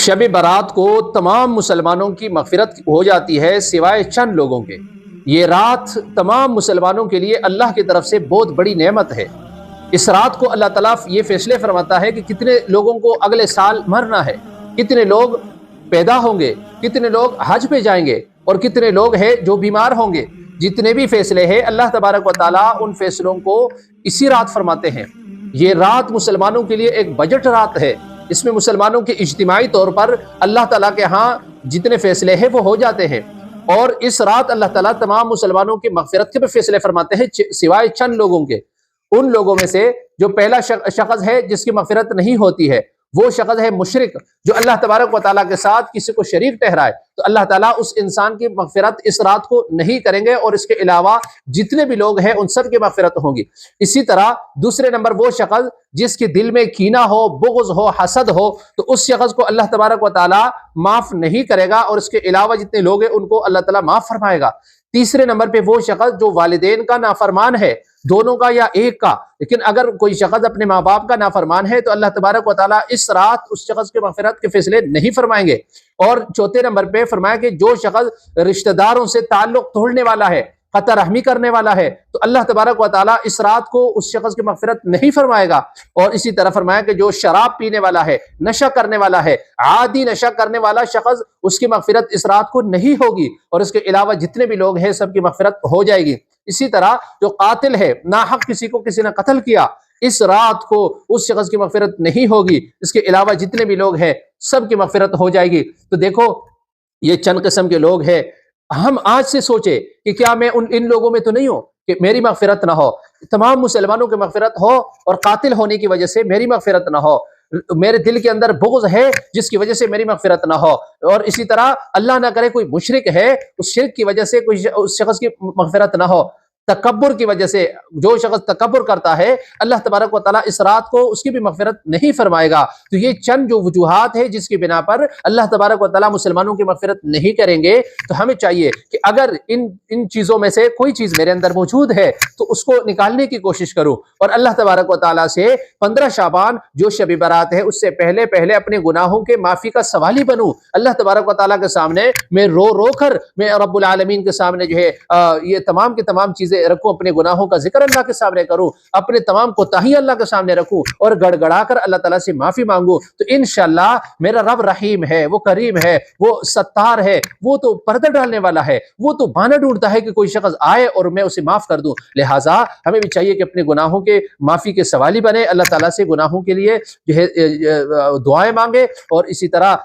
شب برات کو تمام مسلمانوں کی مغفرت ہو جاتی ہے سوائے چند لوگوں کے۔ یہ رات تمام مسلمانوں کے لیے اللہ کی طرف سے بہت بڑی نعمت ہے۔ اس رات کو اللہ تعالیٰ یہ فیصلے فرماتا ہے کہ کتنے لوگوں کو اگلے سال مرنا ہے، کتنے لوگ پیدا ہوں گے، کتنے لوگ حج پہ جائیں گے، اور کتنے لوگ ہیں جو بیمار ہوں گے۔ جتنے بھی فیصلے ہیں اللہ تبارک و تعالیٰ ان فیصلوں کو اسی رات فرماتے ہیں۔ یہ رات مسلمانوں کے لیے ایک بجٹ رات ہے۔ اس میں مسلمانوں کے اجتماعی طور پر اللہ تعالیٰ کے ہاں جتنے فیصلے ہیں وہ ہو جاتے ہیں، اور اس رات اللہ تعالیٰ تمام مسلمانوں کی مغفرت کے بھی فیصلے فرماتے ہیں سوائے چند لوگوں کے۔ ان لوگوں میں سے جو پہلا شخص ہے جس کی مغفرت نہیں ہوتی ہے، وہ شخص ہے مشرک، جو اللہ تبارک و تعالیٰ کے ساتھ کسی کو شریک ٹھہرائے، تو اللہ تعالیٰ اس انسان کی مغفرت اس رات کو نہیں کریں گے، اور اس کے علاوہ جتنے بھی لوگ ہیں ان سب کی مغفرت ہوگی۔ اسی طرح دوسرے نمبر وہ شخص جس کے دل میں کینہ ہو، بغض ہو، حسد ہو، تو اس شخص کو اللہ تبارک و تعالیٰ معاف نہیں کرے گا، اور اس کے علاوہ جتنے لوگ ہیں ان کو اللہ تعالیٰ معاف فرمائے گا۔ تیسرے نمبر پہ وہ شخص جو والدین کا نافرمان ہے، دونوں کا یا ایک کا، لیکن اگر کوئی شخص اپنے ماں باپ کا نافرمان ہے تو اللہ تبارک و تعالیٰ اس رات اس شخص کے مغفرت کے فیصلے نہیں فرمائیں گے۔ اور چوتھے نمبر پہ فرمایا کہ جو شخص رشتہ داروں سے تعلق توڑنے والا ہے، قطع رحمی کرنے والا ہے، تو اللہ تبارک و تعالیٰ اس رات کو اس شخص کی مغفرت نہیں فرمائے گا۔ اور اسی طرح فرمایا کہ جو شراب پینے والا ہے، نشہ کرنے والا ہے، عادی نشہ کرنے والا شخص، اس کی مغفرت اس رات کو نہیں ہوگی، اور اس کے علاوہ جتنے بھی لوگ ہیں سب کی مغفرت ہو جائے گی۔ اسی طرح جو قاتل ہے، ناحق کسی نے قتل کیا، اس رات کو اس شخص کی مغفرت نہیں ہوگی، اس کے علاوہ جتنے بھی لوگ ہیں سب کی مغفرت ہو جائے گی۔ تو دیکھو یہ چند قسم کے لوگ ہیں۔ ہم آج سے سوچے کہ کیا میں ان لوگوں میں تو نہیں ہوں کہ میری مغفرت نہ ہو، تمام مسلمانوں کی مغفرت ہو، اور قاتل ہونے کی وجہ سے میری مغفرت نہ ہو، میرے دل کے اندر بغض ہے جس کی وجہ سے میری مغفرت نہ ہو، اور اسی طرح اللہ نہ کرے کوئی مشرک ہے، اس شرک کی وجہ سے اس شخص کی مغفرت نہ ہو، تکبر کی وجہ سے جو شخص تکبر کرتا ہے، اللہ تبارک و تعالیٰ اس رات کو اس کی بھی مغفرت نہیں فرمائے گا۔ تو یہ چند جو وجوہات ہیں جس کی بنا پر اللہ تبارک و تعالیٰ مسلمانوں کی مغفرت نہیں کریں گے، تو ہمیں چاہیے کہ اگر ان چیزوں میں سے کوئی چیز میرے اندر موجود ہے تو اس کو نکالنے کی کوشش کروں، اور اللہ تبارک و تعالیٰ سے 15 شعبان جو شب برات ہے اس سے پہلے اپنے گناہوں کے معافی کا سوالی بنوں۔ اللہ تبارک و تعالیٰ کے سامنے میں رو کر میں رب العالمین کے سامنے جو ہے یہ تمام کی تمام چیزیں رکھوں، اپنے گناہوں کا ذکر اللہ کے سامنے کروں، اپنے تمام کوتاہیاں اللہ کے سامنے رکھوں، اور گڑ گڑا کر اللہ تعالیٰ سے معافی مانگوں، تو انشاءاللہ میرا رب رحیم ہے، وہ کریم ہے، وہ ستار ہے، وہ تو پردہ ڈالنے والا ہے، وہ تو بہانہ ڈھونڈتا ہے کہ کوئی شخص آئے اور میں اسے معاف کر دوں۔ لہٰذا ہمیں بھی چاہیے کہ اپنے گناہوں کے معافی کے سوالی بنے، اللہ تعالیٰ سے گناہوں کے لیے جو ہے دعائیں مانگے، اور اسی طرح